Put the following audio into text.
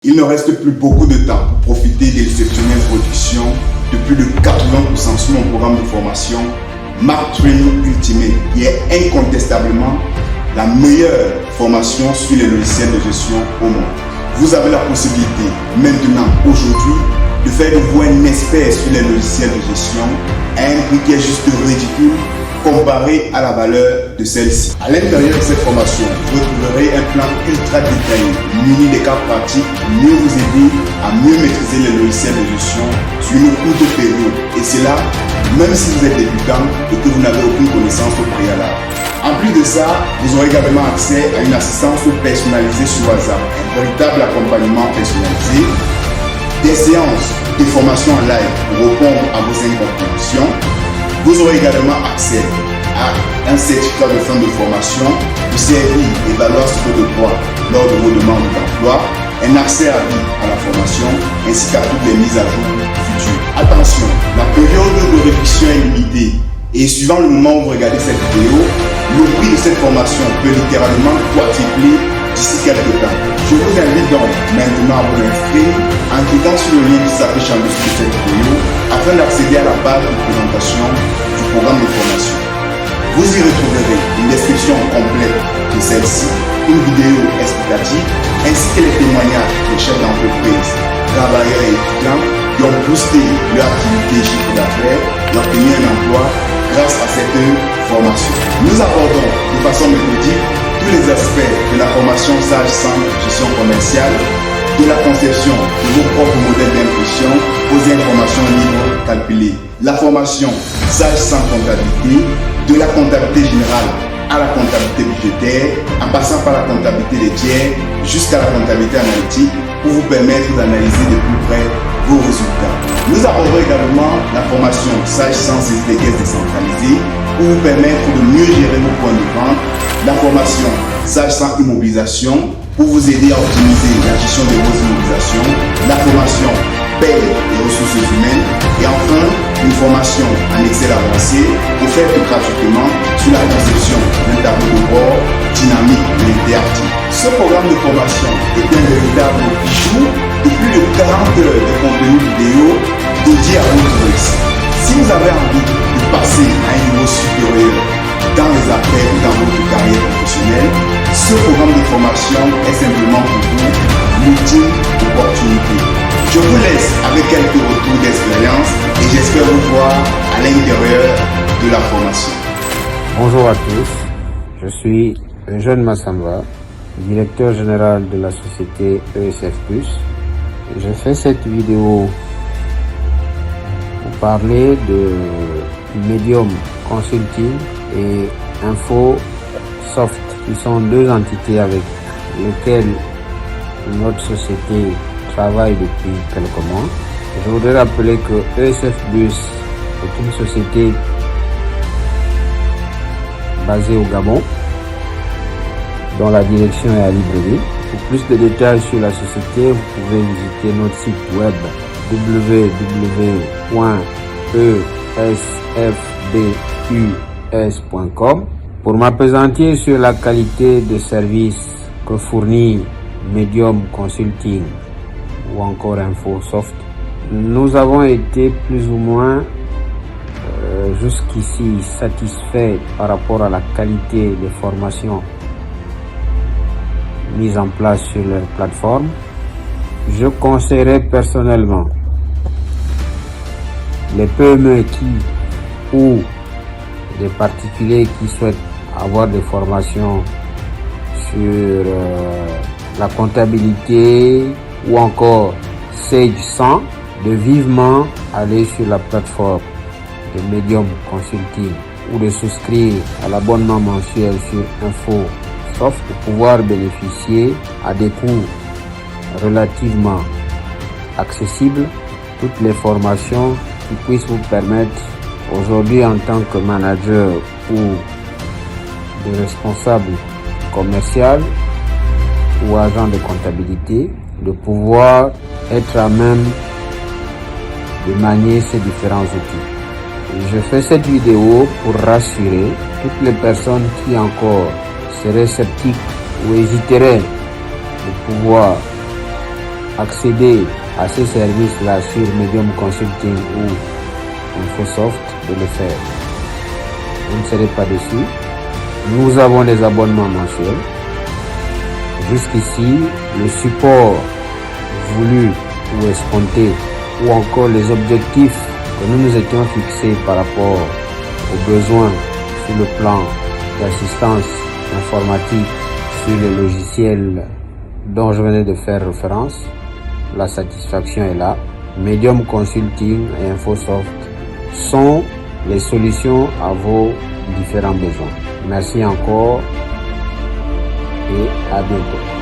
Il ne reste plus beaucoup de temps pour profiter de l'exceptionnelle production de plus de 80% sur mon programme de formation Mark Training Ultimate, qui est incontestablement la meilleure formation sur les logiciels de gestion au monde. Vous avez la possibilité maintenant, aujourd'hui, de faire de vous un expert sur les logiciels de gestion à un prix qui est juste ridicule comparé à la valeur de celle-ci. À l'intérieur de cette formation, vous retrouverez un plan ultra détaillé, muni des cas pratiques, mieux vous aider à mieux maîtriser les logiciels de gestion sur une courte période. Et cela, même si vous êtes débutant et que vous n'avez aucune connaissance au préalable. En plus de ça, vous aurez également accès à une assistance personnalisée sur WhatsApp, un véritable accompagnement personnalisé, des séances de formation en live pour répondre à vos incompréhensions. Vous aurez également accès à un certificat de fin de formation pour servir et valoir ce que de droit lors de vos demandes d'emploi, un accès à vie à la formation ainsi qu'à toutes les mises à jour futures. Attention, la période de réduction est limitée et suivant le moment où vous regardez cette vidéo, le prix de cette formation peut littéralement quadrupler d'ici quelques temps. Je vous invite donc maintenant à vous inscrire en cliquant sur le lien qui s'affiche en dessous de cette vidéo afin d'accéder à la page de présentation du programme de formation. Vous y retrouverez une description complète de celle-ci, une vidéo explicative ainsi que les témoignages des chefs d'entreprise, travailleurs et étudiants qui ont boosté leur activité chiffre d'affaires et obtenu un emploi grâce à cette formation. Nous abordons de façon méthodique tous les aspects de la formation Sage 100 gestion commerciale, de la conception de vos propres modèles d'impression aux informations libres calculées, la formation Sage 100 comptabilité, de la comptabilité générale à la comptabilité budgétaire, en passant par la comptabilité des tiers jusqu'à la comptabilité analytique pour vous permettre d'analyser de plus près vos résultats. Nous aborderons également la formation Sage 100 saisie des caisses décentralisées pour vous permettre de mieux gérer vos points de vente, la formation Sage 100 immobilisation pour vous aider à optimiser la gestion de vos immobilisations, la formation paie et ressources humaines et enfin une formation en Excel avancé offerte gratuitement sur la conception d'un tableau de bord dynamique et interactif. Ce programme de formation est un véritable bijou de plus de 40 heures de contenu vidéo dédié à votre réussite. Si vous avez envie de passer à un niveau supérieur dans les affaires ou dans votre carrière professionnelle, ce programme de formation est simplement pour vous l'ultime opportunité. Je vous laisse avec quelques retours d'expérience et j'espère vous voir à l'intérieur de la formation. Bonjour à tous, je suis Eugène Massamba, directeur général de la société ESF+. Je fais cette vidéo pour parler de Medium Consulting et InfoSoft, qui sont deux entités avec lesquelles notre société travaille depuis quelques mois. Je voudrais rappeler que ESF+ est une société basée au Gabon, dont la direction est à Libreville. Pour plus de détails sur la société, vous pouvez visiter notre site web www.esfbus.com. Pour m'appesantir sur la qualité de service que fournit Medium Consulting ou encore InfoSoft, nous avons été plus ou moins jusqu'ici satisfaits par rapport à la qualité des formations mises en place sur leur plateforme. Je conseillerais personnellement les PME ou des particuliers qui souhaitent avoir des formations sur la comptabilité ou encore Sage 100 de vivement aller sur la plateforme de Medium Consulting ou de souscrire à l'abonnement mensuel sur InfoSoft pour pouvoir bénéficier à des coûts relativement accessibles toutes les formations qui puissent vous permettre aujourd'hui en tant que manager ou de responsable commercial ou agent de comptabilité de pouvoir être à même de manier ces différents outils. Je fais cette vidéo pour rassurer toutes les personnes qui encore seraient sceptiques ou hésiteraient de pouvoir accéder à ces services-là sur Medium Consulting ou Infosoft, de le faire. Vous ne serez pas déçus. Nous avons des abonnements mensuels. Jusqu'ici, le support voulu ou escompté, ou encore les objectifs que nous nous étions fixés par rapport aux besoins sur le plan d'assistance informatique sur les logiciels dont je venais de faire référence, la satisfaction est là. Medium Consulting et Infosoft sont les solutions à vos différents besoins. Merci encore et à bientôt.